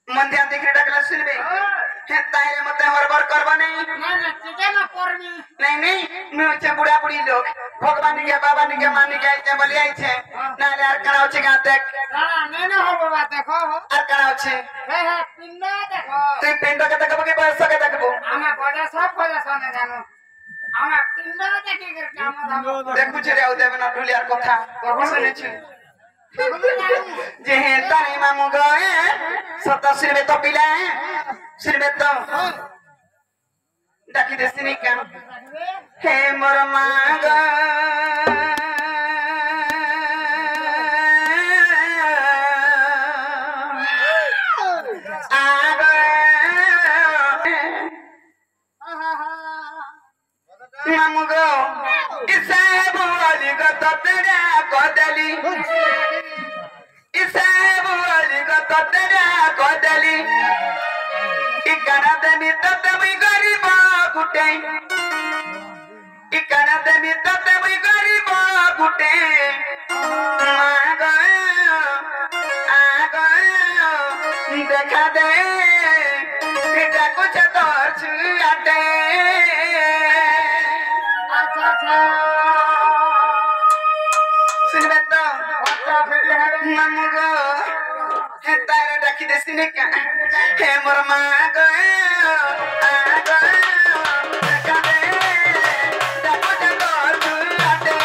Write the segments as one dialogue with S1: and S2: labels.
S1: मन ध्यान देखने डकला सुनबे हे तारे मते हरबर करबा नहीं नहीं नहीं मैं अच्छा बुढ़ा बुढ़ी लोग भगवान के बाबा के मान के आइते बोली आई छे ना यार करा होचे गा देख और करा होचे तू पिंड के देखबो कि बयस के देखबो देखु छे रे देबे ना ढुलियार कथा सुने छी जे हे तारे मामू गए सत सिर में तो पिला सिर में तो डाकी देसिनी का हे मोर मांग मामू गो इसे बोली को तो तेरा कोदली इसे बोली को तो तेरा कोदली इकना देमी तो तमी गरीब गुटे इकना देमी तो तमी गरीब गुटे देखा दे बेटा कुछ तोर छुआटे सुनबे तो मामू गो हे तारे डाकी देसिने का हे मोर मां गो आ गो देखा दे डाको तोर छुआटे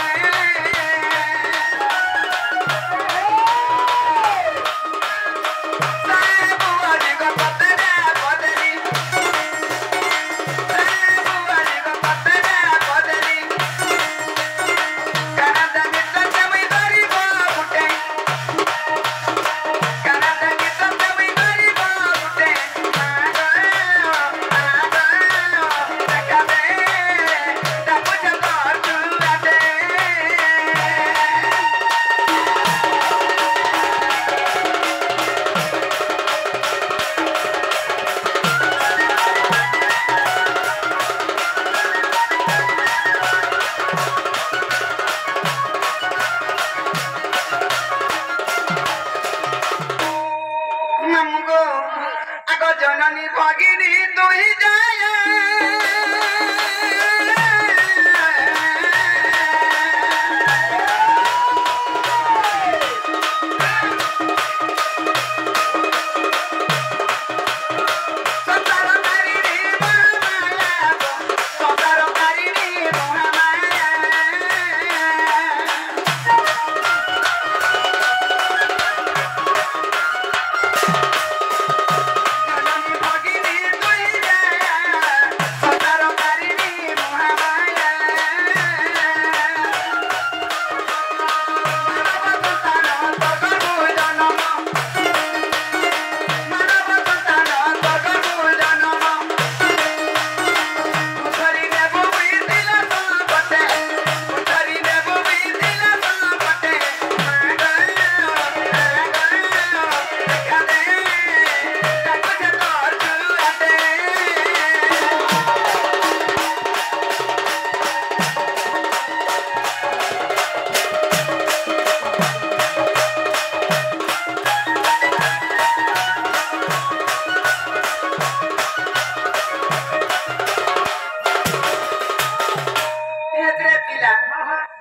S1: जननी भगिनी तुही जाए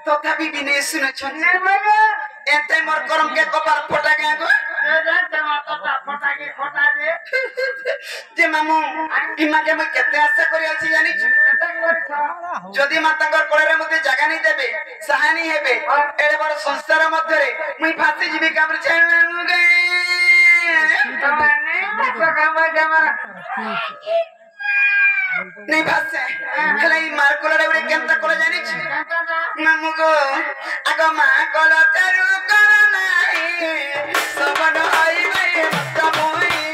S1: तथापि बिने सुन छने एते मोर करम के कपार फटा गया गो जे मामू इमा के मैं केते आशा करि अछि जानि जदि मातांगर कोळे रे मते जागा नै देबे सहानी हेबे एडे बड़ संसार मध्य रे मुई फासी जीवी काम रे छानु गए नहीं भाषे हेले मार कोला रे केनता कोला जानि छी मामू गो आगो मा कोला तारु कोला नाही सबन आई गए मत मोई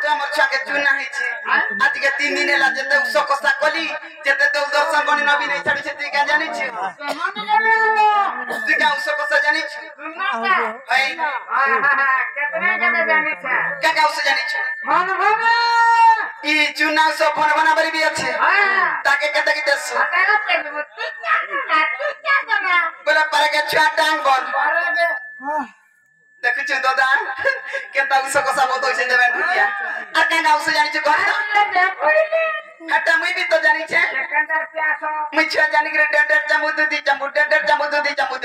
S1: तो हमर छके चुना है छे आज के 3 दिन ला जते उस कोसा कली जते तो दर्शन बनी नबी नहीं छाड़ी छे का जानि छे तू क्या उस कोसा जानि छे भाई कितने जानि छे क्या उस जानि छे मन भगा ई चुना सो फोन बना बरी भी अच्छे ताके कते की देसो बोला पर के छुआ टांग बोल देखु छु दादा केता उस कोसा बहुत होइसे देबे दुनिया आ काना उस जानि छु कहता हटा मुई भी तो जानि छे सेकंडर प्यासो मुई छ जानि के डेडर चमुदुदी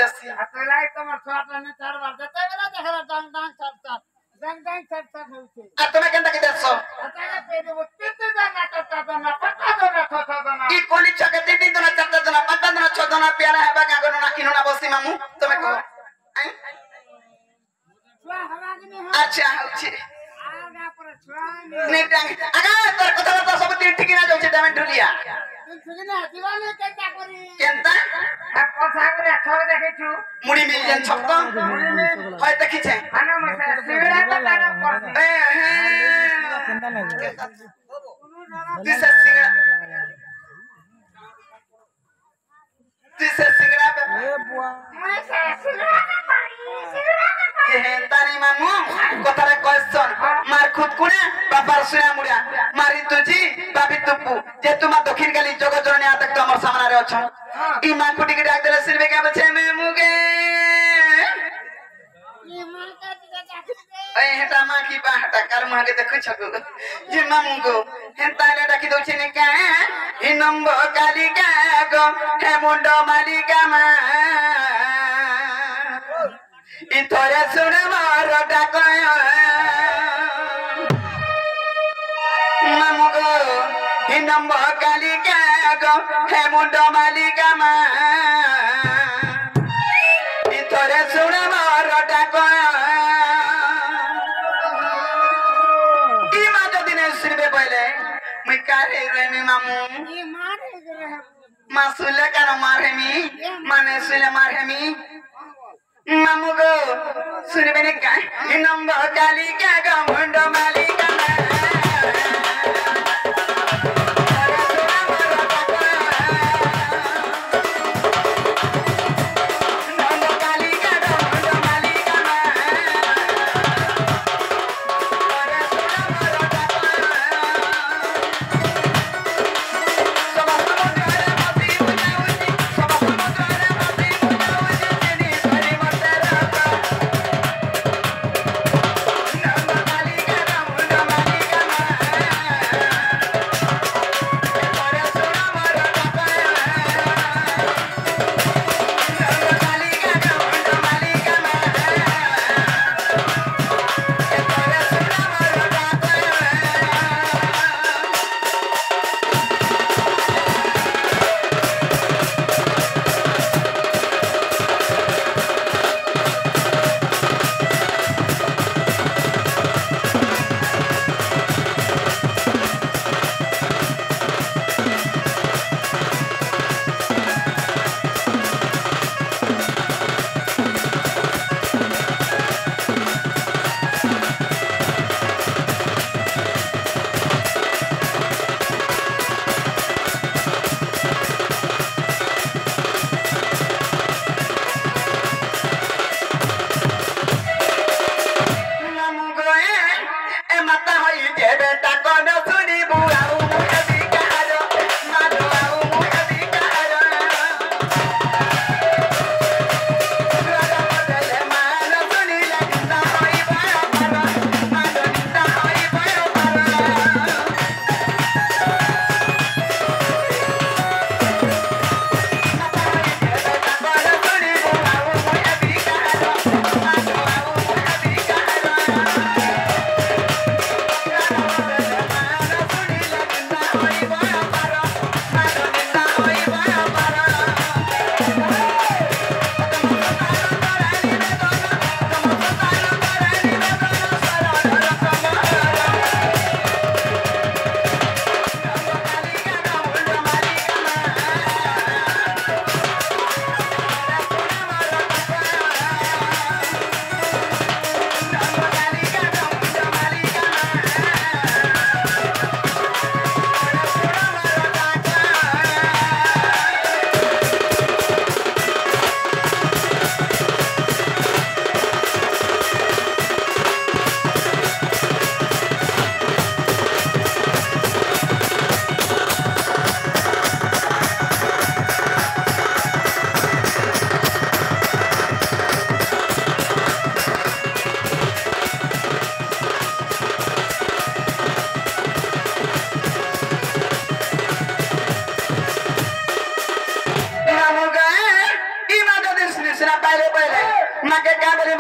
S1: दसी असलाई तमर छाटा ने 4 बार देते बेला देखला डांग डांग छाटा होइছে आ তুমি কেনটা কি দেছো আতালে পেদে তিন জানা চারটা জানা পাঁচটা জানা ছটা জানা কি কোলি ছকে তিন জানা চারটা জানা পাঁচটা জানা ছটা জানা প্যারা হেবা গাগন না কিনুনা বসি মামু তুমি কো আই ছুয়া হওয়া কি নে আচ্ছা হচ্ছে আগা পর ছুয়া নে টাঙ্গ আগা তোর কথা কথা সব ঠিক না যাচ্ছে ডামেন ঢুলিয়া তুই না দিবানে কেনটা করি কেনটা এক কথা করে ছয় দেখিছু মুড়ি মিলছেন ছক্ক হয় দেখিছে আনা মশা সিগড়া তো টানা করছে এ কেনটা লাগে দিছে সিগড়া এ বুয়া মশা সিগড়া না পারি তারি মামু কথারে কয়ছন মার খুদ কুনে বাবার সুয়া মুড়া মারি তুজি বাবি তুপু যে তোমার দক্ষিণ কালী জগজননী আতক তো আমার সামনে রে অছন ই মা কুটিকে ডাক দেলে সিরবে কে বলছে মে মুগে ই মা কা দিদা ডাকিছে এই হেটা মা কি বা হেটা কার মাকে দেখু ছগো যে মামু গো হেতা রে ডাকি দউছে নে কা ই নম্ব কালিকা গো হে মুন্ড মালিকা মা ইতরে শুনে মার ডাক মামু গো ই নম্ব কালিকা গো হে মুন্ড মালিকা মা ইতরে শুনে মার ডাক ই মা যদি নে শুনবে বলে মুই কারে রেমি মামু ই মারে রে মা শুলে কেন মারহেমি মানে শুলে মারহেমি মামু গো শুনবে নে কা ই নম্ব কালিকা গো মুন্ড মালিকা মা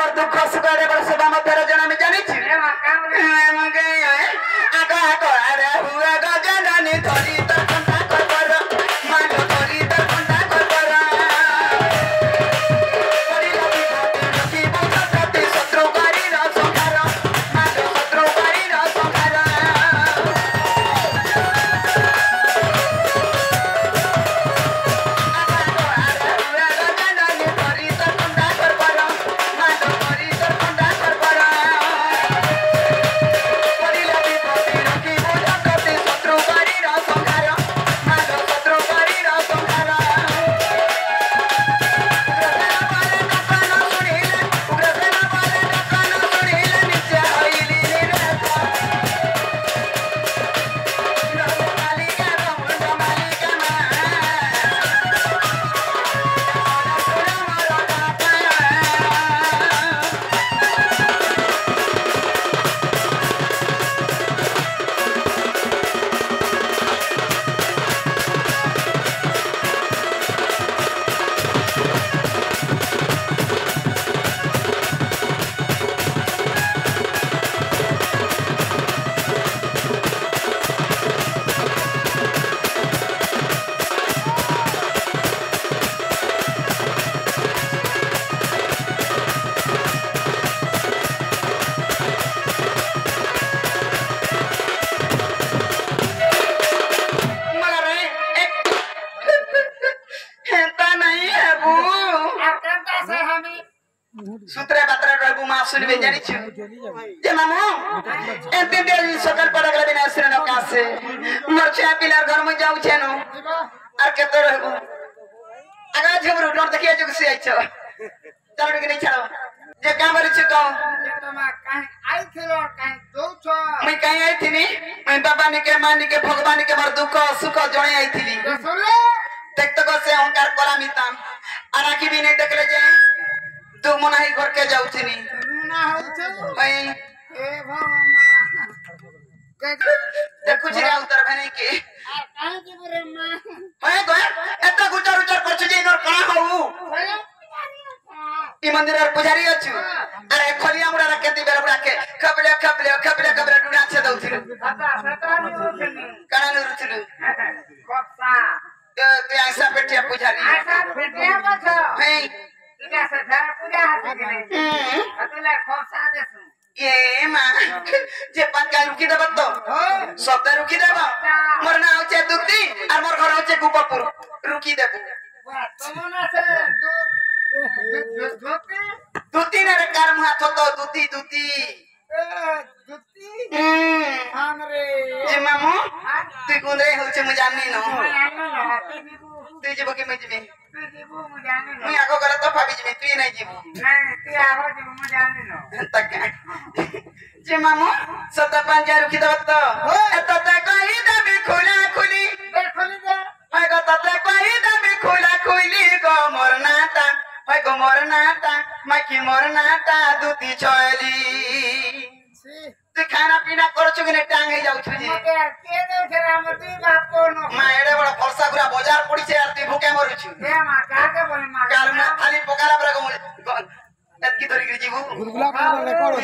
S1: मोर दुख सुख रे बड़ सदा मधुर जन में जानी छी मगे आगा आगा अरे हुआ गजननी थोड़ी तो कंटा कर पर मानो थोड़ी तो कंटा कर पर पड़ी लगी बुझती शत्रु करी न संहार मानो शत्रु करी न संहार सूत्रे बात्रा रहबु मा सुनबे जानि छु जे मामू एते देर सकल पड़क बिना आश्रय न कासे मोर छा पिलार घर में जाऊ छेनो आर केते रहबु आगा झबरु डर देखिए जो से आइछ चलो के नहीं छाड़ो जे काम रे छु को तो मा काहे आई थिलो काहे दो छ मैं काहे आई थिनी मैं बाबा ने के मानी के भगवान के मोर दुख सुख जणे आई थिली सुन ले देख तो को से अहंकार करामिता आराकी भी नहीं देखले जे तू मना ही घर के जाऊ छनी ना होछ भाई ए भगवान देखु छी उतर भने के काहे के बरे मां भाई तो एता गुटर उचर करछ जे नर कणा होऊ ई मंदिर रे पुजारी अछु अरे खोलिया मुरा रखे बेर बुरा के खबले डुडा छे दउथिलु दादा सतानी उठनी कणा न उठलु कोसा ते ऐसा पेटिया पुजारी ऐसा पेटिया मत भाई इका से धर पूजा हाथ के अतले खोसा देसु ये मां जे पंका रुकी देब तो सब रुकी देब मोर ना होचे दुती और मोर घर होचे गोपालपुर रुकी देब तमना से दुती ने कार मुहा तो दुती हां रे जे मामू तू गुंदरे होचे मु जाननी न तू जेबो के मैं जेबे तू जेबो मु जाननी न मैं आगो गला तो भाभी जेबे तू नहीं जेबो नहीं तू आगो जेबो मु जाननी न तक जे मामू सत पंजा रुकी दब तो एत त कहि दबे खुला खुली खोली दे हाय गो तत कहि दबे खुला खुली गो मोर नाता हाय गो मोर नाता माकी मोर नाता दुती छोली तू खाना पीना करछु कि ने टांग हे जाउ छु जी के दे छरा मती बाप को न मा एडे बड़ा फरसा गुरा बाजार पड़ी छे आर ती भूखे मरु छु ए मा का के बोल मा कार में खाली पोकारा पर को एत की तरी के जीवू गुलगुला कर ले करो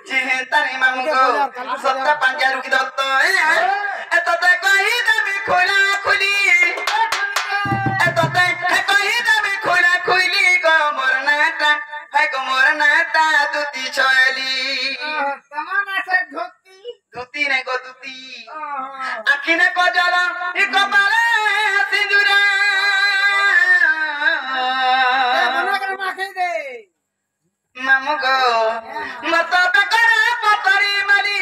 S1: जी हे तनी मामू को सत्ता पंजा रुकी दो तो एत त कहि दबे खोला खुली एत त कहि दबे खोला खुली गो मोर नाता हाय गो मोर नाता दुती छोली तमना से धोती नहीं गो दुती आखी ने को जला ई कपाले सिंदूरा मना कर माखे दे मामू गो मत बकरा पतरी माली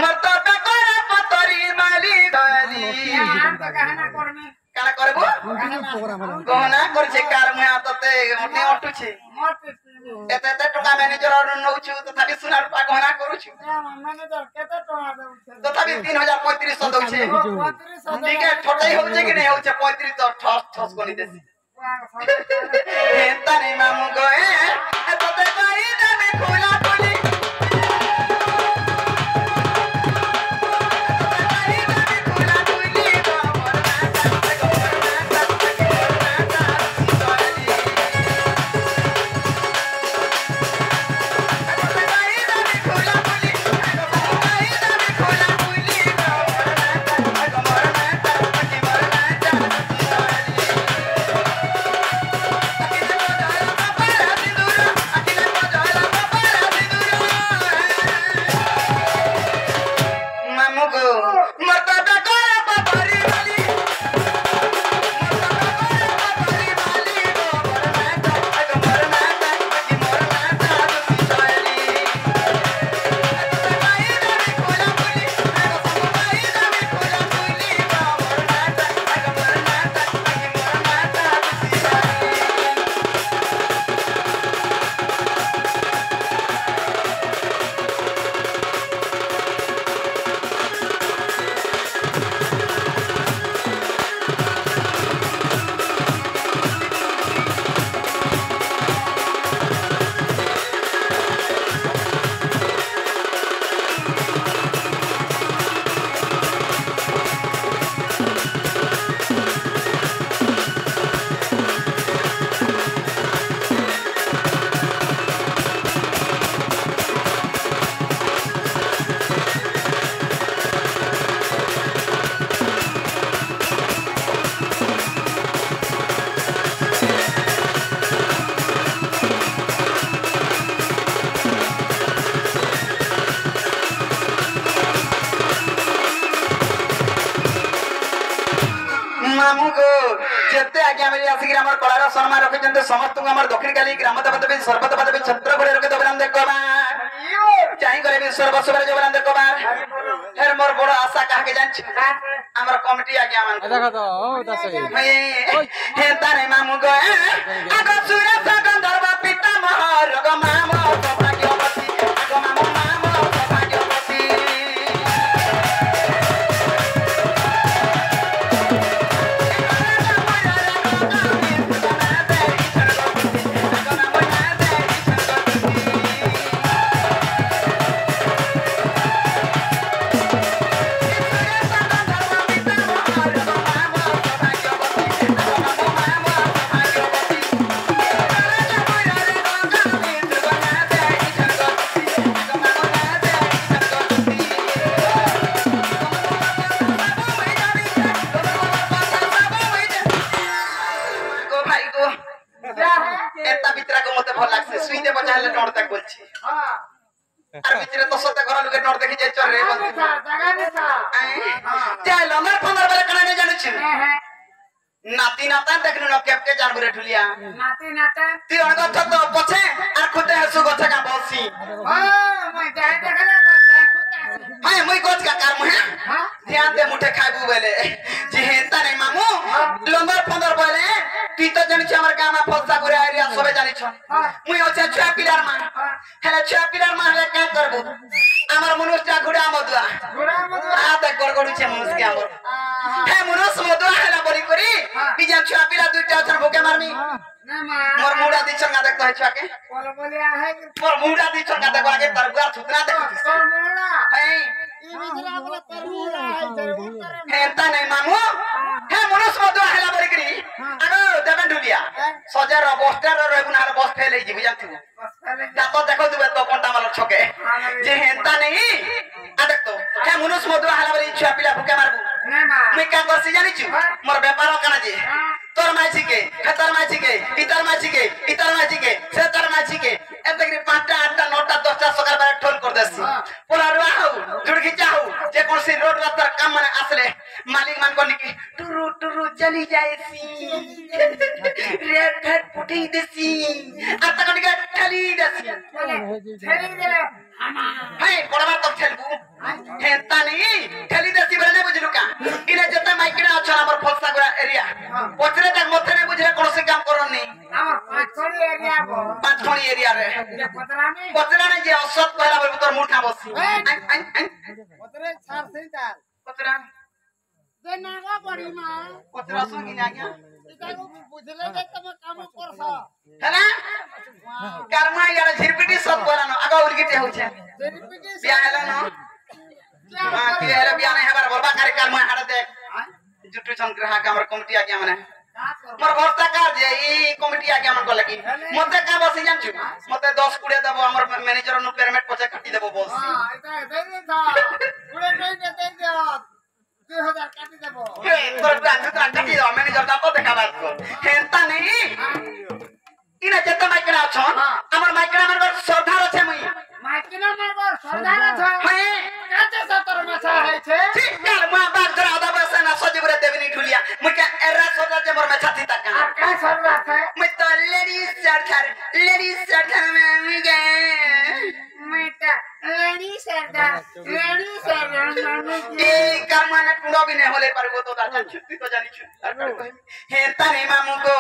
S1: मत बकरा पतरी माली गली हम तो कहना करमी काला करबो गहना करछे कार में आतते ओटे अटुछे एते एते टका मैनेजर और नउछु तथापि सुनार पा गहना करूछु मैनेजर केते टका दउछे तथापि 3035 दउछे 35 ठीक है छोटई होउछे कि नहीं होउछे 35 तो ठस ठस कोनी देसी एता नहीं मामू गए एते कहि देबे खोला खोली मेरी आसिक हमर कलार सम्मान रखिचंते समस्त हमर दक्षिण काली ग्राम देवता सर्वत पदवी छत्र बड़े रखे दबराम देखो बा चाहि करे भी सर्वस्व जो बराम देखो बा हेर मोर बड़ आशा कहा के जान हमर कमिटी आज्ञा मान
S2: देखो तो ओ दसई
S1: हे तारे मामू गो आगो सूर्य गंधर्व पिता मोहर गो मामो सौभाग्यवती आगो मामो मामो सौभाग्यवती एता बितरा को मते भल लागसे सुईते बजाले नोड तक बोलछि हां आर बितरे तो सते घर लुके नोड देखि जे चोर रे बोल जगह ने था हां ते लंगर 15 बेले कना ने जानु छि नाती नाता देखनु न केपके जानबु रे ठुलिया नाती नाता ती अणगथ तो पछे आर खुदे हसु गछ का बसी हां मैं जाय देखला हाय मुई गोच का कार मुहे ध्यान दे मुठे खाइबु बेले जे हेता नै मामू लंगर 15 बेले ती तो जन हमर गामा फलसा गुरे एरिया सबे जानि छ मुई ओछे छुआ पिलार मा हेले छुआ पिलार मा हेले का करबो हमर मनुष्य गुडा मदुआ आ त गड़गड़ु छे मनुष्य के हमर हे मनुष्य मदुआ हेला बरी करी बिजन छुआ पिला दुइटा छन भोके मारमी ना मा मोर मुडा दी छंगा देखतो है छुआ के बोल बोलिया है मोर मुडा दी छंगा देखो आगे तरबुआ छुतरा देख तोर मुडा है ई बिजरा बोले तरबुआ है जरूर करे हे ता नै मामू हे मनुष्य मदुआ हेला बरी करी आगो देबन ढुलिया सजार बस्टर रे गुनार बस फेल ही बुझा थु जातो देखो तू तो कोंटा मालर छके जे हेता नै आ देख तो हे मनुष्य मदुआ हेला बरी छुआ पिला भुके मारबू ना मा मैं का करसी जानि छु मोर व्यापार कना जे तोर माछी के खतर माछी के इतर माछी के से तर माछी के एतकरी 5टा 8टा 9टा 10टा सकर बारे ठोल कर देसी पोला रुआ हउ जुड़की चाहू जे कोन सी रोड रास्ता काम माने आसले मालिक मान कोनी की टुरु टुरु चली जायसी रेड फेट पुठी देसी आता कोनी के ठली देसी ठली दे हे कोडवा तो ठलबू हेता नहीं ठली देसी बरे बुझलु का इने जता माइकड़ा अच्छा हमर फलसा गुरा एरिया पचरे तक मथे ने बुझले कोन से काम करनी हमर पाँचखोड़ी एरिया रे पचरा ने जे असत कहला बरे तोर मुठा बसी पचरे छार सैता पचरा जे नागा बड़ी मा पचरा संगी ना गया इका बुझले जे तम काम करस हैना कर्मा यार झिरपिटी सब बोलानो आगा उलगिते हो छे झिरपिटी बिया हैला न हां के हेरे बिया नै हमार बरबा कार्यक्रम में हाड़ दे जुटू संग्रह का हमर कमिटी आज्ञा माने मोर भरता कार जे ई कमिटी आज्ञा मन को लगी मते का बसी जान छु मते 10 कुड़े देबो हमर मैनेजर नु पेमेंट पछे काटी देबो बोस हां एटा दे दे था कुड़े दे दे 2000 काटी देबो तोर प्लान तो काटी दो मैनेजर दा को देखा बात को हेंता नहीं इना जत्ता माइकरा छन हमर माइकरा मन श्रद्धा रछे मुई माइकरा मन श्रद्धा छ हे काते सतर माछा है छे ठीक कर मा बात करा दा बस ना सजीवरे देवनी ठुलिया मुई के एरा सदा जे मोर में छाती तक आ का श्रद्धा है मुई तो लेडीज सरदार में मुई गे मुई तो लेडीज सरदार ई कर्मने पुरो भी नहीं होले परबो तो दादा छुट्टी तो जानी छु हे तारे मामू को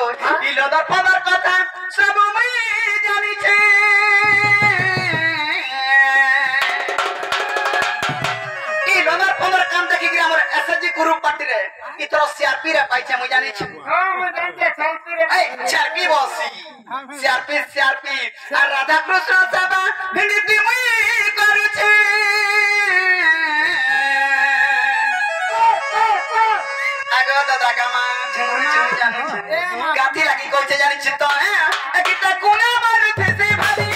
S1: ई लोदर खबर कथा सब मुई जानी छे ई लोदर खबर काम देखि गिरा मोर एसजी ग्रुप पार्टी रे ई तोर सीआरपी रे पाइछे मुई जानी छु हां मुई जानते सीआरपी रे ए सीआरपी बसी सीआरपी आ राधा कृष्ण सभा भिंडी मुई करू छे आगो दादा कामा झुमरू झुम जानु छे गाथी लागी कोचे जानि छ तो है किता कोना मारू थे से भाभी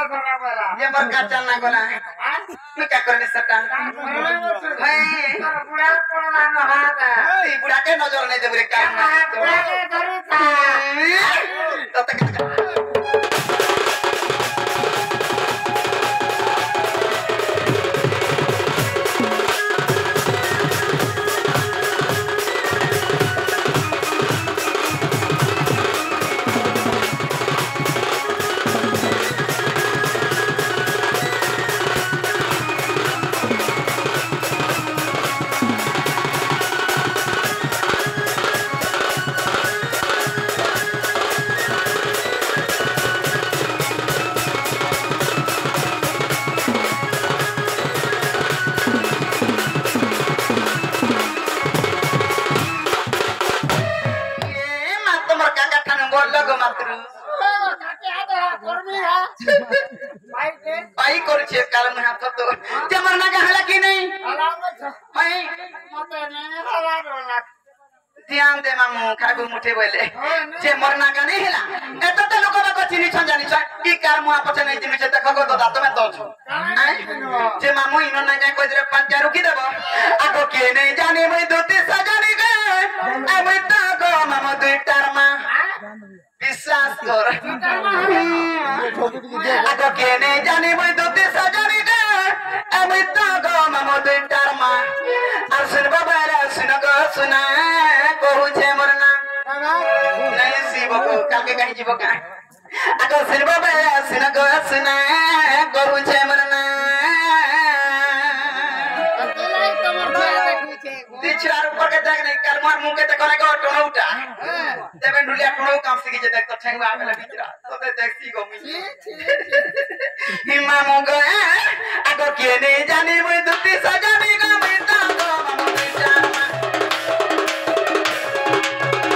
S1: ये मर का चलना कोना मैं क्या करने सकता है ये बुढ़ा के नजर नहीं दे बुरे काम तो तक पाई करछे काल में हाथ तो जमर ना कहला कि नहीं है ध्यान दे मामू खागु मुठे बोले जे मरना का नहीं हेला एत तो लोक बाक चिनी छन जानि छ ई कार मुआ पछ नहीं चिनी छ देखो तो दात में दो छ जे मामू इनो ना जाय कोइ रे पंचा रुकी देबो आगो के नहीं जाने मई दोते सजानी गे आ मई ता गो मामू दुईटार मा विश्वास कर आगो के नहीं जाने मई दोते सजानी गे आ मई ता गो मामू दुईटार मा आ सुन बाबा रे सुन गो सुना कहू छे मरना नहीं शिव को काके कहि जीव का आगो सुन बाबा रे सुन गो सुना कहू छे मरना तीछार ऊपर के देख नहीं कर मार मुंह के ते कोने को टोनो उठा देबे ढुलिया टोनो काम सीखी जे देख तो ठेंगवा आवेला बिचरा तो ते देखसी गो मी हिम्मा मुंगो आगो के नहीं जाने मई दुती सजानी गो मैं ता गो मामू बेटा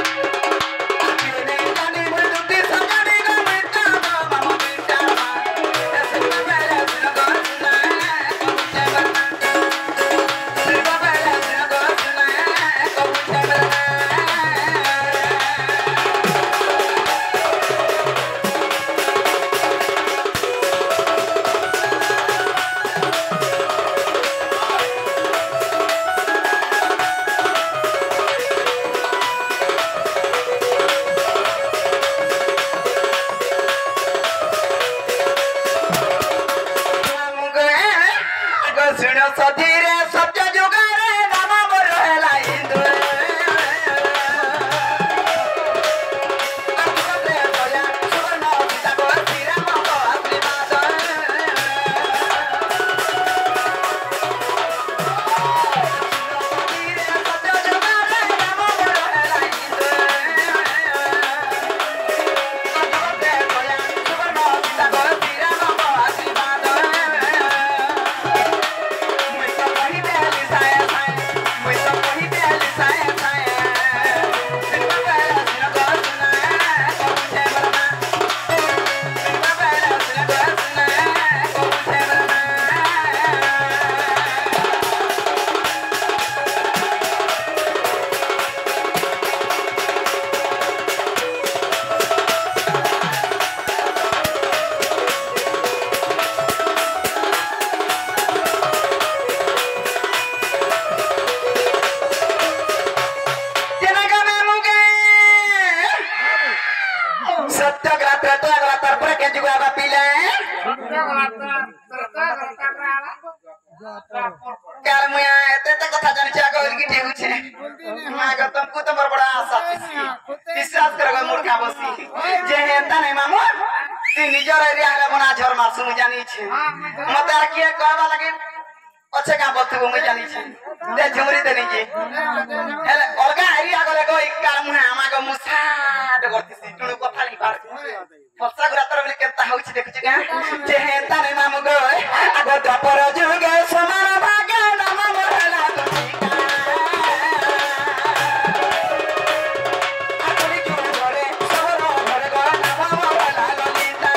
S1: के नहीं जाने मई दुती सजानी गो मैं ता गो मामू बेटा ऐसे मेरा सुन गो सुना मुझे बता सुन बाबा सुन गो सुना मुझे बता सधीरे सत्य जुगारे नाम मोर हेला हिंदू अरे बोला सुवर्ण सीता को श्री राम को आशीर्वाद सधीरे सत्य जुगारे नाम मोर हेला हिंदू अरे बोला सुवर्ण सीता को श्री राम को आशीर्वाद काल मुया एते त कथा जानि छ गइल कि ठेउ छे माग तुमको त मोर बड़ा आशा विश्वास करगो मूर्खा बसी जे हेता नै मामू ती निजर एरिया हला बना झर मासु मु जानि छे मते आर के कहबा लागे अच्छे का बोलथबो मु जानि छे दे झुमरी दे निजे हेले अलगा एरिया गले गो काल मुया आमागो मुसा द करती टुनु कथा ली पार फसा गुरा तर बले केता होछि देखु छ का जे हेता नै मामू गो आगो दपर जुगे समान भाग्य नाम मोरला तुका आकरी जो घरे सबरो घरे गो नाम मोरला ललिता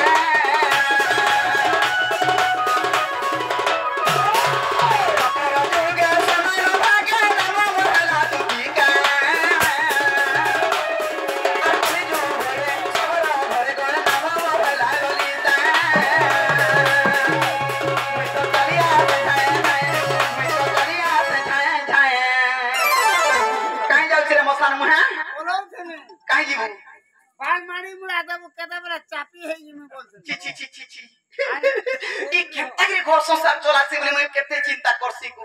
S1: दपर जुगे समान भाग्य नाम मोरला तुका आकरी जो घरे सबरो घरे गो नाम मोरला ललिता ची ची ची ची ची ई केते के घर संसार चलासी बोले मुई केते चिंता करसी को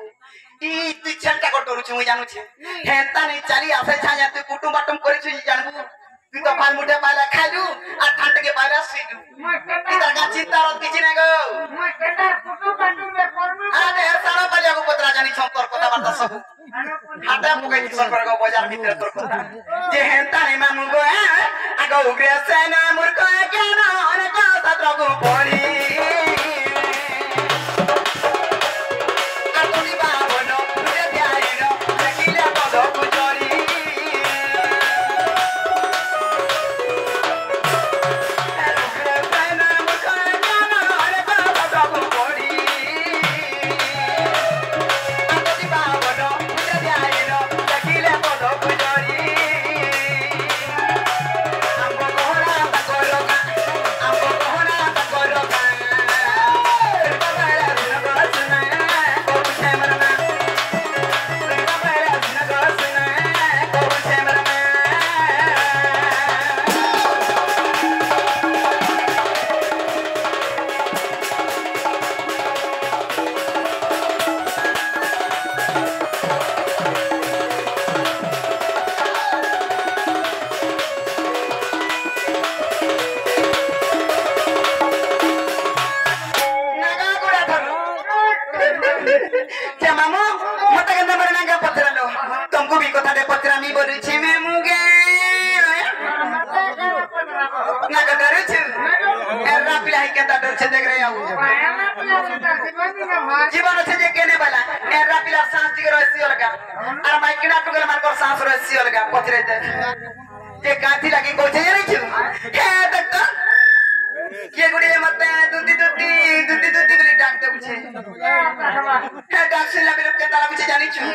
S1: ई तू चिंता कर डरू छु मुई जानू छे हेता नहीं चली आसे छाया तू कुटुम बाटुम करी छु जानबू तू तो फाल मुठे पाला खालू आ ठंड के पाला सीडू इधर का चिंता रत किछि नै गो अरे सारा पालिया को पत्रा जानी छौ तोर कथा बार्ता सब हाटा मुकै संपर्क को बाजार भीतर तोर कथा जे हेता नहीं मामु गो आगो उग्रे सेना मूर्ख ज्ञान अनेक सत्र को पड़ी जीवन से जे केने वाला एरा पिला सांस दिगर रहसी अलगा और माइकना टुगल मार कर सांस रहसी अलगा पथरे दे जे काठी लागी कोचे जानि छु हे देख तो के गुडी मते दुदी बिली डाक दे बुझे हे डाक से लाबे के ताला बुझे जानि छु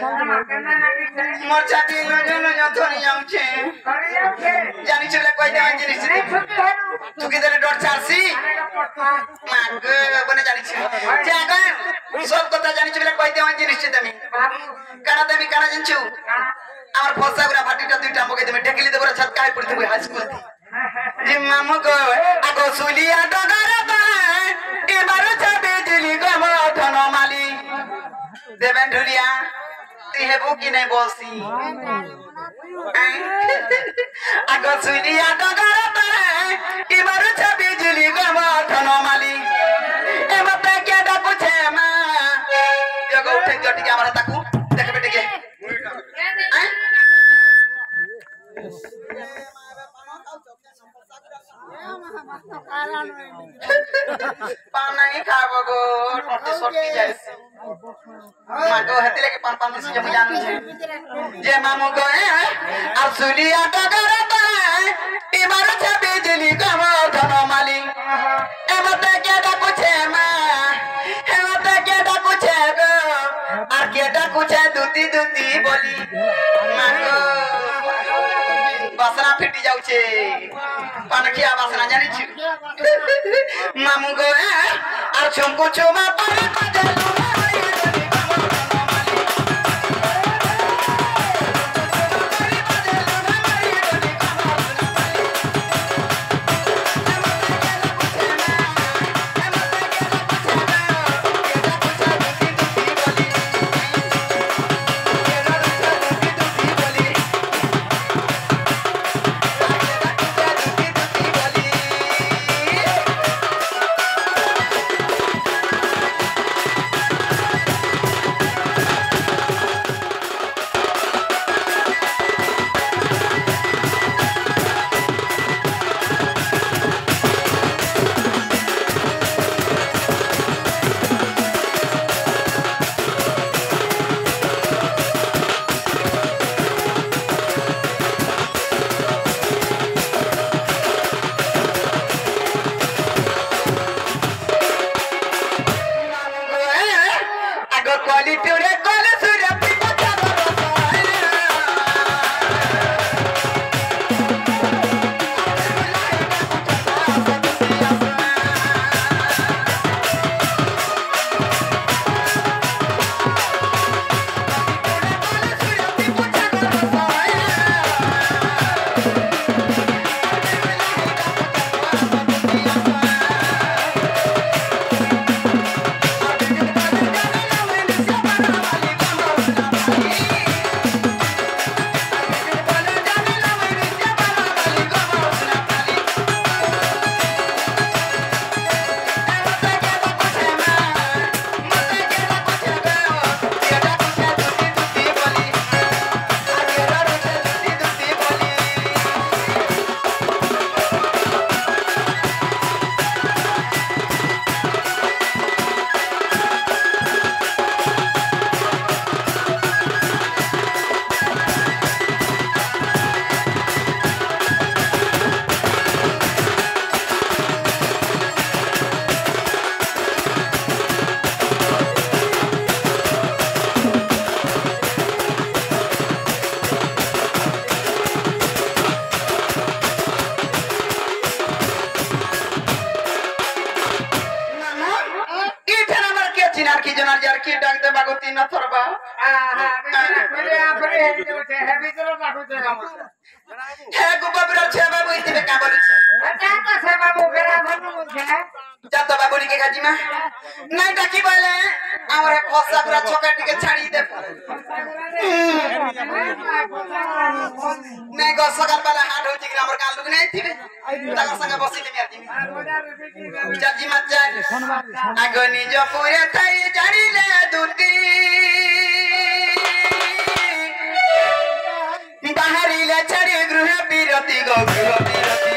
S1: मोर छाती लो जो थोनी जाउ छे जानि छु ले कोइ दे जिनिस तू के दे डॉट चारसी माग बने जानि छु जागा सब কথা জানি চলে কইতে আনছি নিশ্চিত আমি কানা জানছু আমার ফসা গুলা ফাটিটা দুইটা মগে তুমি ঢেকিলি দেবো ছাত কাই পড়তে বই হাই স্কুল জি মামু গো আগো সুলিয়া ডগারতা এবারে ছাবে জুলি গো মঠন মালি দেবেন ঢুলিয়া তুই হেবু কি নাই বলছি আগো সুলিয়া ডগারতা এবারে ছাবে জুলি গো মঠন মালি এমতে কে ডাকুছে মা জগ উঠে জটি আমরা তাকু দেখবে টিকে पान नहीं खाबो गो टोटी सोटी जायसी मागो हती लगे पान पान से जम जानू छे जे मामू गो आ सुलिया डगरता ई मारो छे बिजली गमो धनो माली ए मते के डाकू छे मा ए मते के डाकू छे गो आ के डाकू छे दुती बोली मागो बासना फिटी जाऊ छे पानखिया बासना जानी छु मामू गो आ छमको छमा पानी बदलू चना जार की डांग दे बागो तीन थरबा हे गुबा बिरा छे बाबू इते का बोली जात बाबूनी के गाजी में नहीं डाकी बोले हमरे फसा पूरा चौकाटी के छाड़ी दे नहीं गो सगल वाला हाथ होची कि हमर काल लुक नहीं थिबे ताका संगे बसी ले मियाती जाजी मत जा आगो निज पूरे थाई जाड़ी ले दुती बाहरी ले छड़ी गृह बिरती गो गृह बिरती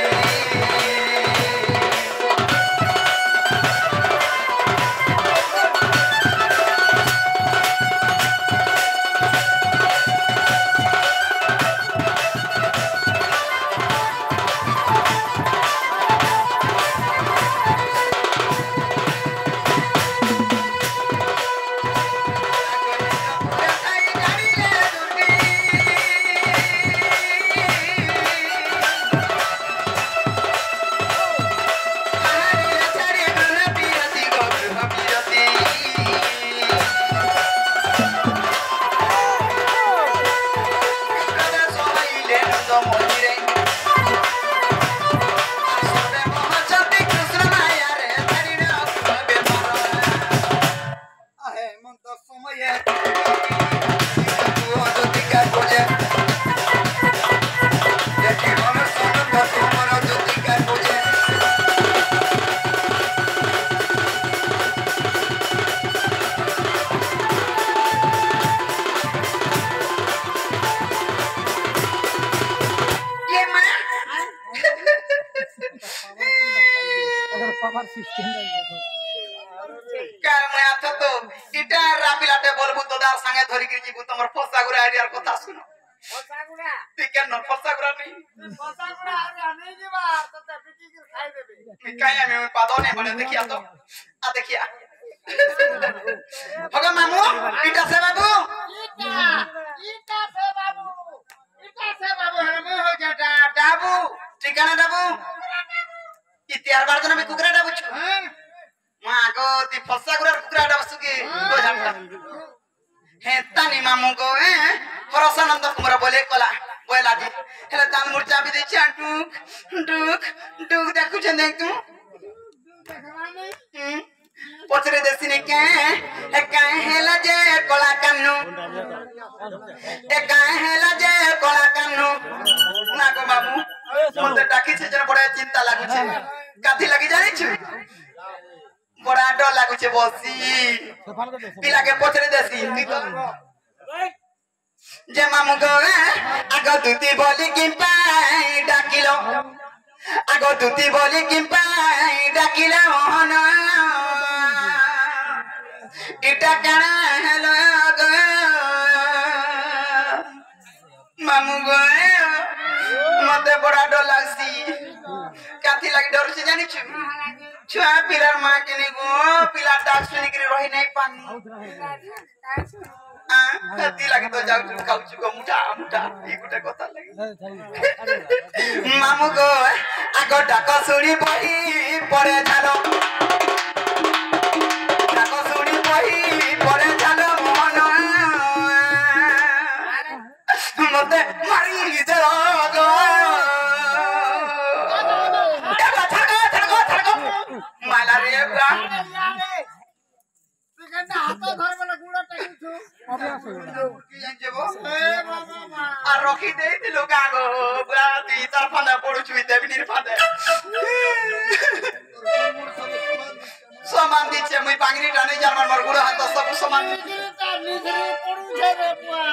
S1: मामू को आगो डाक सुनी बही पड़े झालो डाक सुनी बही पड़े झालो मोहन मते मारी दे गो माला रे बा हाथ धर वाला गुड़ा टेकछु की जानजेबो ए बाबा आ रखी देई लोग आगो बुआ ती तार फांदा पडुछु देबी निर फांदा समान दिछे मुई पांगरी टाने जारमान मोर गुड़ा हाथ सब समान पडुछे रे बुआ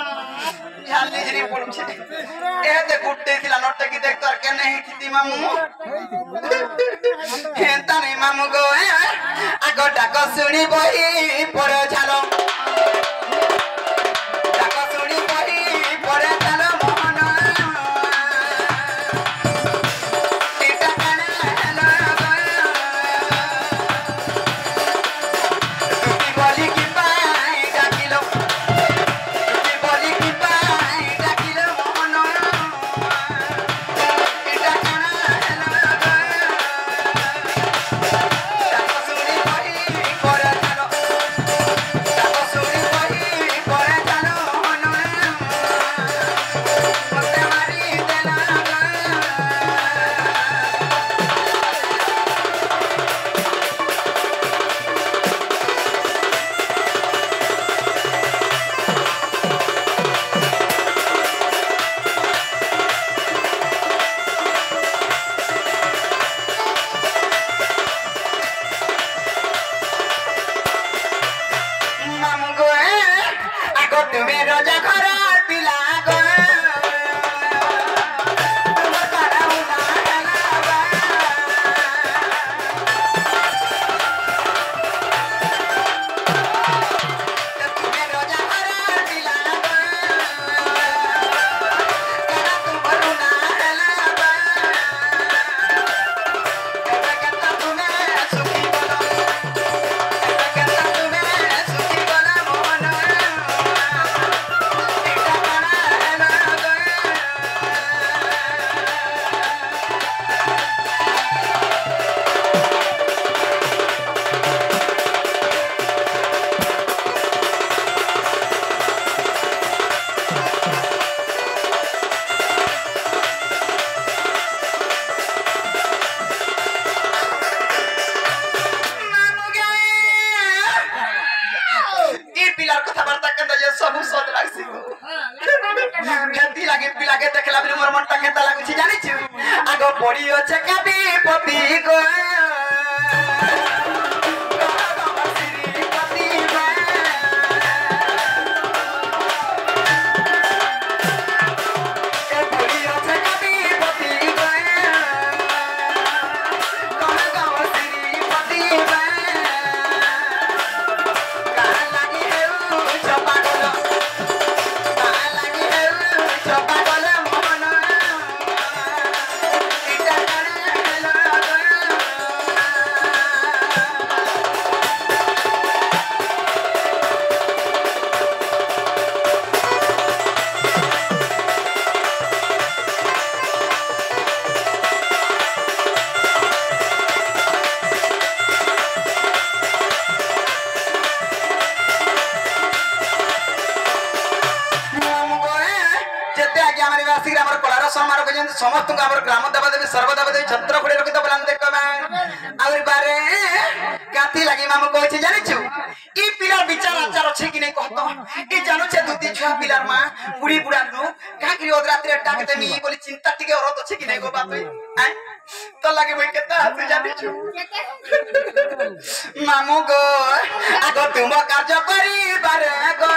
S1: ध्यान निजरी पडुछे ए दे गुड्डे थिला नटे की देख तोर केने हिती मामू हेंता नै मामू गो आगो डाक सुनी बही पड़े झालो डाक सुनी बही पड़े झालो मोहन टीटा काना हेलो तुती बोली की पाई डाकिलो तुती बोली की पाई डाकिलो मोहन टीटा काना हेलो डाक सुनी बही पड़े झालो रोजा घर पिला गो पड़ी अच्छे कभी पति को समस्त ग्राम देवा देवी सर्वदेवा देवी छत्र खुड़ी रखी बोला देखबा आउरी बारे काथी लगी मामू कहै जानि छु ई पिलार विचार आचार अछि कि नै कहत ई जानु छे दुती छुआ पिलार मा बुढ़ी बुढ़ा नु का कि ओद रात्रि टाकते मी बोली चिंता टिके औरत अछि कि नै गो बाप आय तो लगे मैं केता हस जानि छु मामू गो आगो तुम कार्य करी बारे गो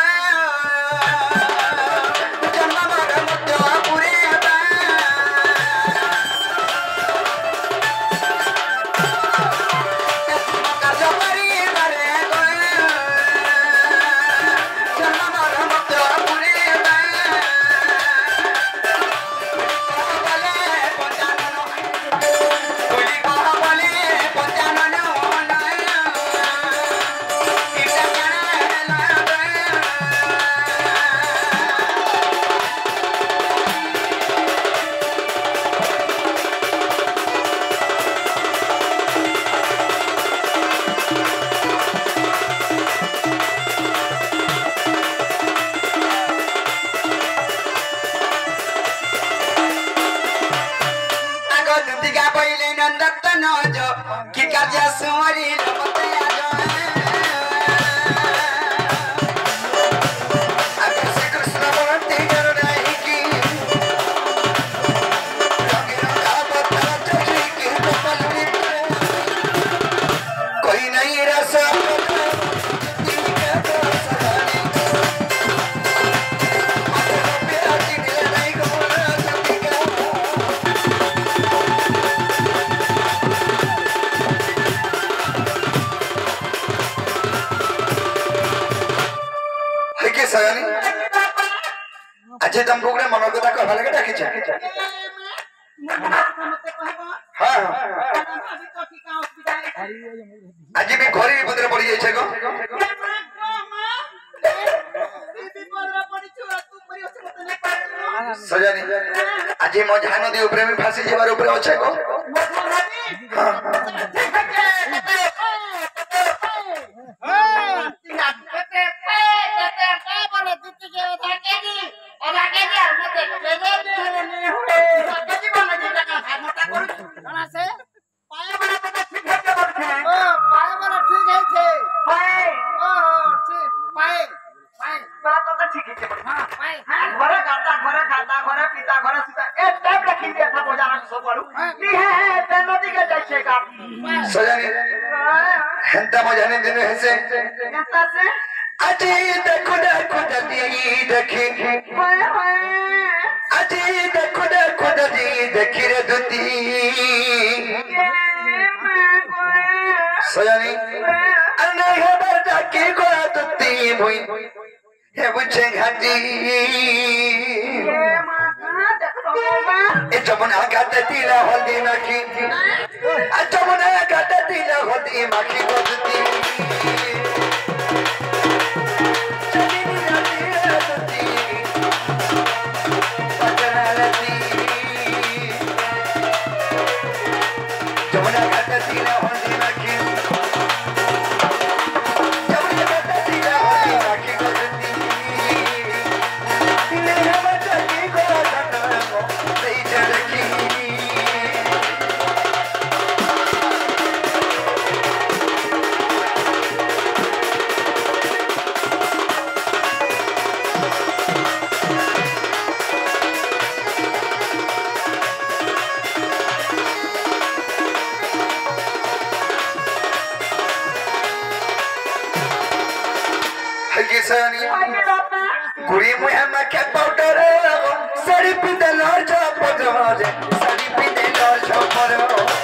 S1: अच्छे तुमको ने मनो को कहबा लगे डाकी छ हां आज भी घरे बदरे पड़ी जाय छ गो सजानी आज मो ध्यान दे ऊपर में फांसी जेबार ऊपर अछि गो हां सजानी हेंता मजाने दिन से
S3: আজি দেখো দেখো দাদি দেখি আজি দেখো দেখো দাদি দেখি রে দুতি সয়ানি আনে হেবার ডাকি গোয়া দুতি বই হে বুঝে ঘাটি এ যমুনা ঘাটে দিলা হলদি মাখি আর যমুনা ঘাটে দিলা হলদি মাখি দুতি যমুনা ঘাটে দিলা হলদি মাখি যমুনা ঘাটে দিলা হলদি মাখি দুতি দিলে হেবার ডাকি গোয়া দুতি সেই দেখি Hagisani, Guri Muhammad Cat Powder, Sari Pidal or Chop, Sari Pidal or Chop.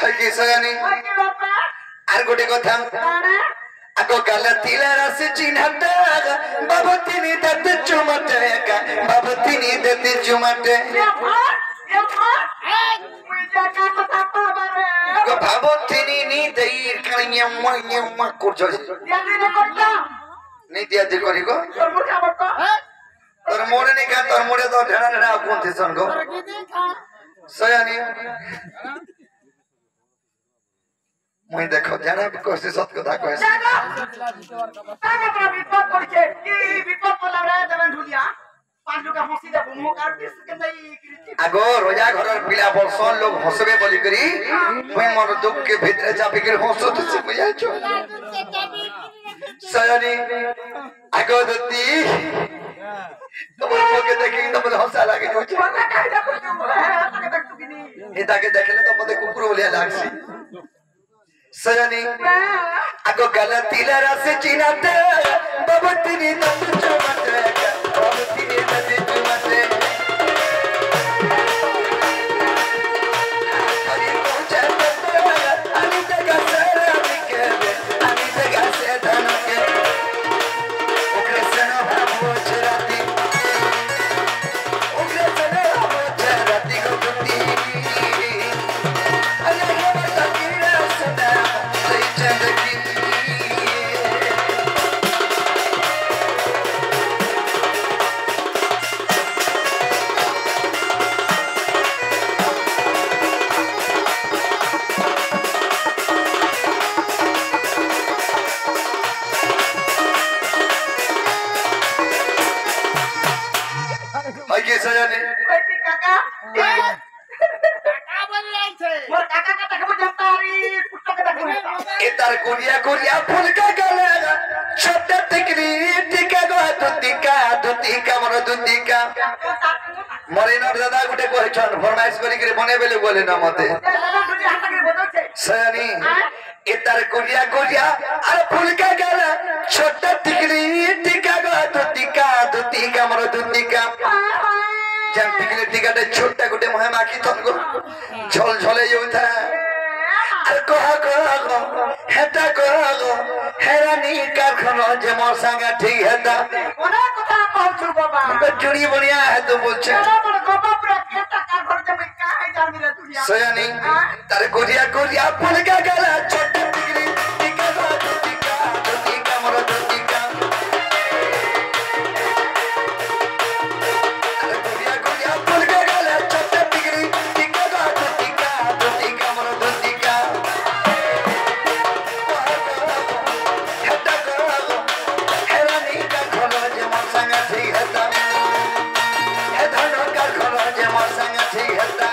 S3: Hagisani, আর গোটে কথা আগ গালা তিলা রাসে চিনহাটা বাবতিনি দতে চুমাটে বাবতিনি দতে চুমাটে গো বাবতিনি নি দেই কানিয়াম্মা করছ নি দিয়া দি করি গো তোর মোড়ে নি কা তোর মোড়ে তো ঢেড়া ঢেড়া কোন থিসন গো সয়ানি মই দেখো জানা কইছে সত্য কথা কইছে
S1: তাকে তো বিপদ করছে কি বিপদ পড়লা রে দেবেন ঢুলিয়া পাঁচুকা হসি দেব মুখ আর পিস কেন
S3: আগো রোজা ঘরের পিলা বর্ষণ লোক হসবে বলি করি মই মন দুঃখে ভিতরে চাপি করে হসতে শিখে যাচ্ছ সয়ানি আগো দতি তোমার মুখে দেখি তোমার হসা লাগে যাচ্ছে এটাকে দেখলে তোমাদের কুকুর বলিয়া লাগছে সয়ানি আগো গলতিলা রাসে চিনাতে বাবতিনি দত চুমাতে বাবতিনি দত চুমাতে আরে পৌঁছে আমি তো গাছে আমি কে আমি তো গাছে ধনকে ওকে সনা ভাবো রাতি ওকে সনা ভাবো রাতি গো গতি আরে হেবা তাকিরা সনা সেই চন্দকি Hay que ensayar.
S1: কাকা কাকা বল লাইছে মোর কাকা কাকা কেমন জানতারি পুত্র কাকা কেমন
S3: এটার কোরিয়া কোরিয়া ফুলকা গলা ছোট টিকরি টিকা গো দুতিকা মর দুতিকা মরে নর দাদা গুটে কইছন ফরমাইশ করি করে বনেবেলে বলে না মতে সয়ানি এটার কোরিয়া কোরিয়া আর ফুলকা গলা ছোট টিকরি টিকা গো দুতিকা মর দুতিকা জান টিকরি টিকাটা ছোটটা গুটে মহে মাখি তন গো ঝল ঝলে যাউথা আর কহ হেতা কহ হেরানি কারখানা যে মোর সাঙ্গা ঠিক হেতা
S1: ওনা কথা কইছু বাবা
S3: उनको चुड़ी बढ़िया है तो बोलछे सयानी तारे गुड़िया गुड़िया फूल का गला छोटे टिकरी टिका टिका मोर टिका तारे गुड़िया गुड़िया फूल का गला छोटे टिकरी टिका टिका मोर टिका हटा करो हेरानी का खोलो जे मोर संग ठीक हता हे धनो का खोलो जे मोर संग ठीक हता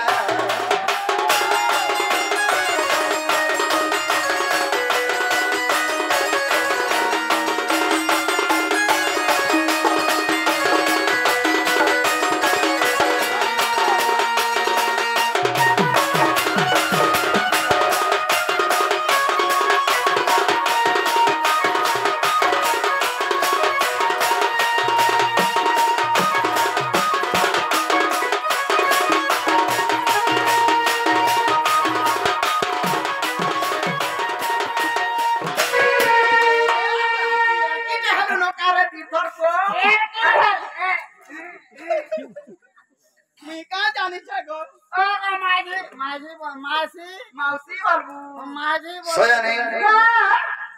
S3: सोयानी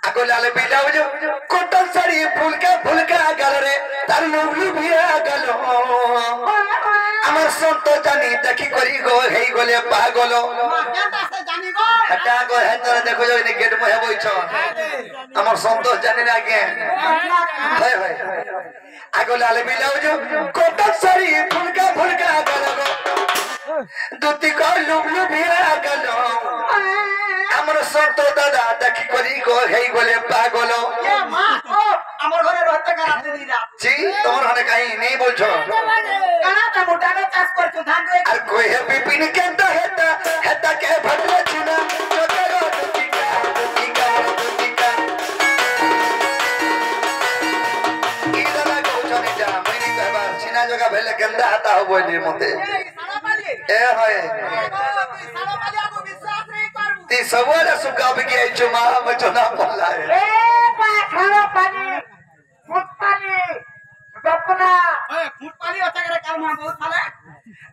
S3: आको लाले बेटा जो कोटल साड़ी फुलका गल रे तार लुबलु भिया गलो আমার সন্ত জানি দেখি করি গো হেই গলে পাগল হটা গো হেতর দেখো যে নে গেট মহে বইছ আমার সন্ত জানি না আগে হয় হয় আগো লালে বেটা जो কোটল সাড়ি ফুলকা গল গো দুতি কো লুবলু ভিয়া গল আমার সন্ত দাদা দেখি করি গো হেই গলে পাগল
S1: এ মা ও আমার ঘরে রহতে কারাতে দিরা
S3: জি তোমার হনে কাই নেই বলছো
S1: কানাটা মোটাটা চাষ করছো ধান রে
S3: আর কই হে বিপিন কেনটা হেতা কে ভটলে চুনা চোখে গো টিকা ইদালা কৌছনি যা মইনি কহবা সিনা জগা ভেলে কেনটা হাতা হবো নি মতে এ হয়
S1: সারা পালি আগো বিশ্বাস রে করবো
S3: ती सबोला सुका बिके चुमा बचना पल्ला
S1: ए बा सारा पाली फुटपाली गपना ए फुटपाली होता करे काल मा बहुत साले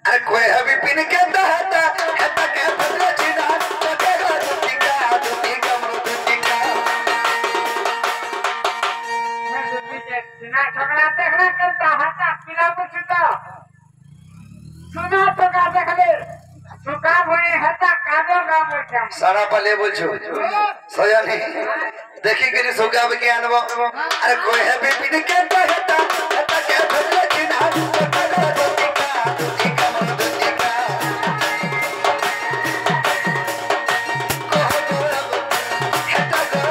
S3: अरे कोई है बिपिन केनटा हेता के भटले चुना चोखे गो टिका मरो टिका
S1: मैं सुपीचे सिना झगड़ा देखना करता हाथा पिला पुछता सुना तो का देखले सुका भई हाथा कादो ना बोलछा
S3: सारा पले बोलछो सयानी देखी करी सुका बिके अनबो अरे कोई है बिपिन केनटा हेता के भटले चुना चोखे गो टिका मरो टिका हेता गो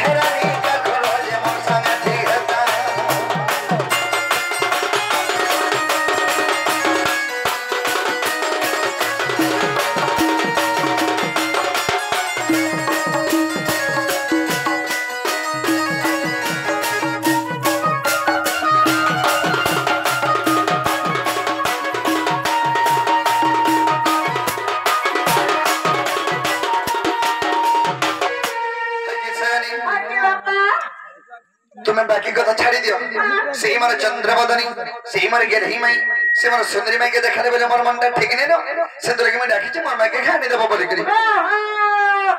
S3: हेरानी का खोलो जे मोर संग ठीक हेता तुम्हें बाकी कथा छाड़ी दियो सेही मार चंद्रबदनी सेही मार गेलही माई से मार सुंदरी माई के देखाले बोले मोर मनटा ठीक नै न से तोरे के मैं डाकी छ मोर माई के खाने देबो बोली करी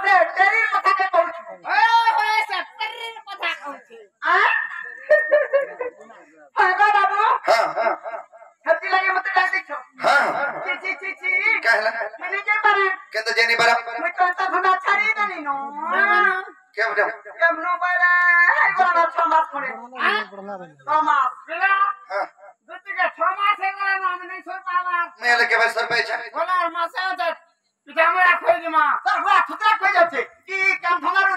S1: से तेरी कथा के कहू ओ से तेरी कथा कहू आ पागो बाबू
S3: हां
S1: हत्ती लगे मत डाक दिछो
S3: हां
S1: ची
S3: कहला
S1: मैंने के पारे
S3: केंत जेनी बरा
S1: मैं तो धंधा छाड़ी देनी नो
S3: के बरा
S1: केमनो बाला आई बोला 6 मास पड़े 6 मास बिना
S3: हां
S1: दुती के 6 मास है ना नाम नहीं सर पावा
S3: मैं ले के बस सर पैसा
S1: बोला मासे होता पिता में खोई दी मां सर हुआ छुतरा खोई जाते की काम धंधा रो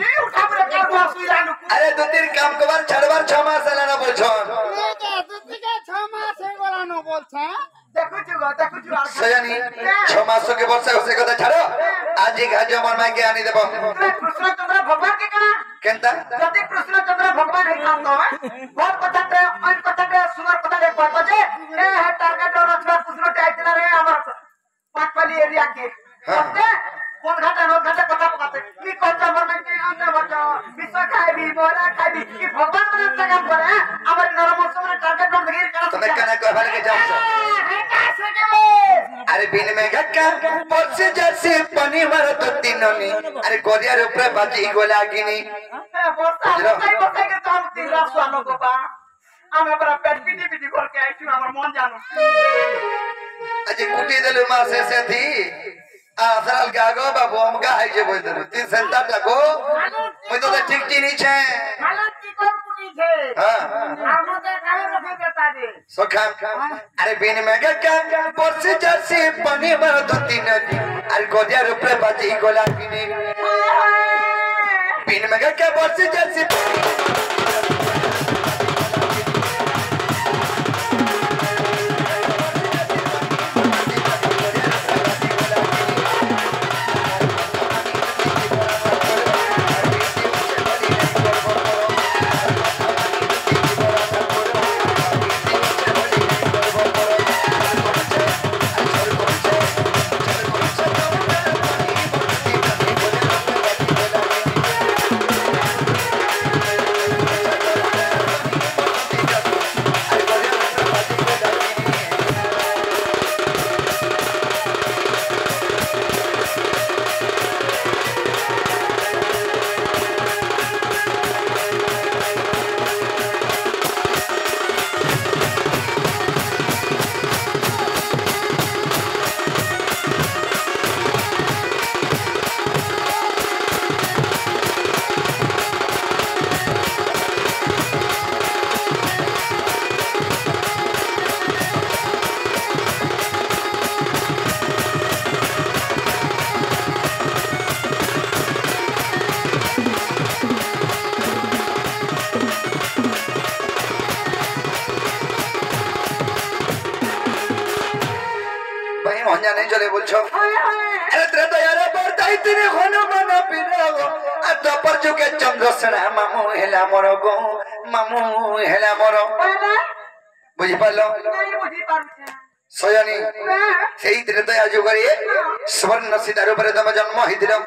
S1: नहीं उठा पर का हुआ सुई लानु
S3: अरे दो तीन काम कबार छड़बार 6 मास लाना बोलछो
S1: दुती के 6 मास है बोला नो बोलछा देखो छु
S3: सयानी 6 मासों के वर्ष उसे कथा छाड़ो आज ही गाजो मन मांगे आनी देबो
S1: कृष्ण चंद्र भगवान के कना
S3: केनता
S1: जति कृष्ण चंद्र भगवान है काम तो बहुत कथा ते सुंदर कथा रे बजे ए है टारगेट और रचना कृष्ण टाइटना रे हमर पाकपाली एरिया के
S3: हां
S1: कोन घाटा नो घाटा कथा पकाते की कथा मन के अंदर बच्चा विश्व खाए भी बोला खादी कि भगवान ने अच्छा काम करे हमारे नरम मौसम में टारगेट कर देगी
S3: तुम्हें कहना को हवाले के जाओ अरे बिन में गक्का परसे जैसे पानी मारो तो तीनों ने अरे गोरिया रे ऊपर बाजी गोला गिनी
S1: बोलता के काम 3 लाख वालों को बा हमें बड़ा पेट पीटी करके आई थी हमारा मन जानो
S3: अजी कुटी देलु मासे से थी आसराल गागो बाबू हम का है जे बोल देलु 3 सेंटा टाको मैं तो ठीक चिनी छे
S1: हालत की कौन कुटी छे
S3: हां
S1: हम तो काहे रखे देता दे
S3: सोखा अरे बिन में गक्का परसे जैसे पानी मारो तो तीनों ने अरे गोरिया रे ऊपर बाजी गोला गिनी बिन में गक्का परसे जैसे नहीं चले बोलछो अरे तेरे तो यार बरताई तिने होनो बना पिरागो आ तो पर जो के चंद्रसेना मामू हेला मोरो गो मामू हेला मोरो बुझी पालो
S1: नहीं बुझी पारुछे
S3: सोयानी सेही तेरे तो आजो करी स्वर्ण सीता ऊपर तम जन्म हिदिलो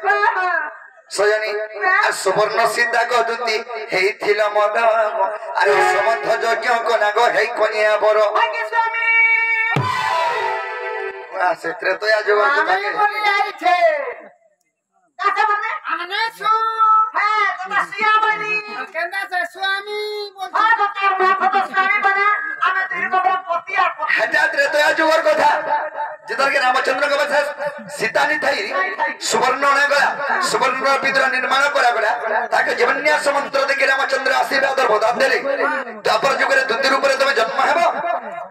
S3: सोयानी आ स्वर्ण सीता को दुती हेई थिला मोर अरे समर्थ यज्ञ को नागो हेई कोनिया बरो
S1: आगे स्वामी
S3: से त्रेतया जुगा को
S1: हमें बोली आई छे कासे बने हमने सु हां तो सिया बनी केंदा से स्वामी बोल हां तो तो स्वामी बने हमें तेरी को पोतिया
S3: हटा त्रेतया जुगर को था जिधर के रामचंद्र को बस सीता नहीं थई सुवर्ण ने गला सुवर्ण पितर निर्माण करा गला ताके जीवन्यास मंत्र दे के रामचंद्र आशीर्वाद प्रदान देले तापर जुगरे दुति रूप रे तमे जन्म हेबो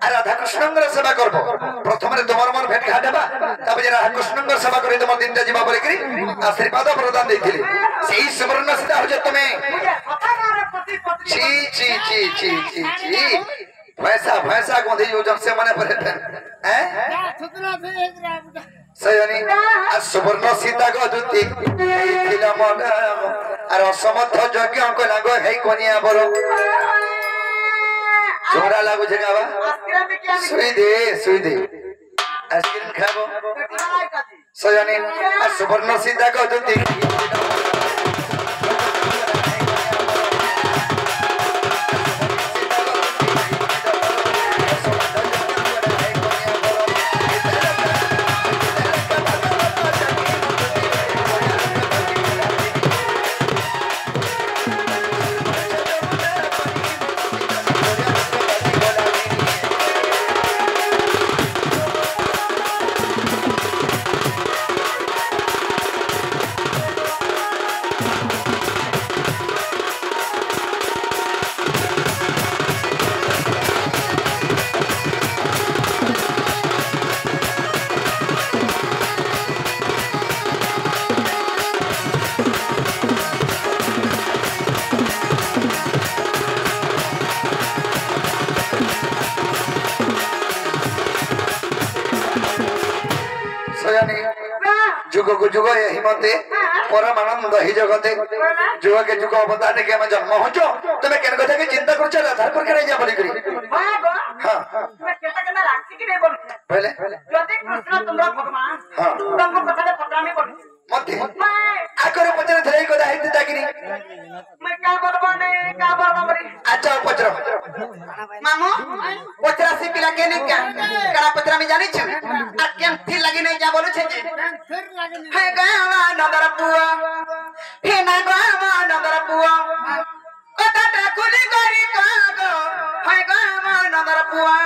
S3: आ राधा कृष्णंगर सेवा करबो प्रथम रे तमर मन भेट घाट हेबा तबे जे राधा कृष्णंगर सेवा करी तमर दिन जीवा बोले करी आशीर्वाद प्रदान देथिले सेही सुवर्ण सीता हो जे तमे ची ची ची ची ची ची भैंसा गोंधी योजन से मने परे हैं सयनी आ सुवर्ण सीता को दुती थिला मन आर असमर्थ यज्ञ को लागो हेई कोनिया बरो जोरा लागो जे गावा सुई दे आइसक्रीम खाबो सयनी आ सुवर्ण सीता को दुती जुग को जुग यही मते परमानंद ही जगते जुग के जुग अवतार के हम जन्म होचो तमे केन कथा के चिंता करछ आधार पर करे जा बोली करी हां मैं केता केना राखसी की नहीं बोल पहले यदि कृष्ण तुमरा भगवान हां तुमको कथा ने पता नहीं बोल मते आकर पचरे थई कदा हेति ताकिनी मैं क्या बोलबो চাও পচরা
S1: মামু পচরা সে পিলা কে নেই কা কারা পচরা আমি জানি छु আর কেন থি লাগি নাই যা বলছে যে হে গাওয়া নগর পুয়া হে না গাওয়া নগর পুয়া কথাটা কুলি করি কাগো হে গাওয়া নগর পুয়া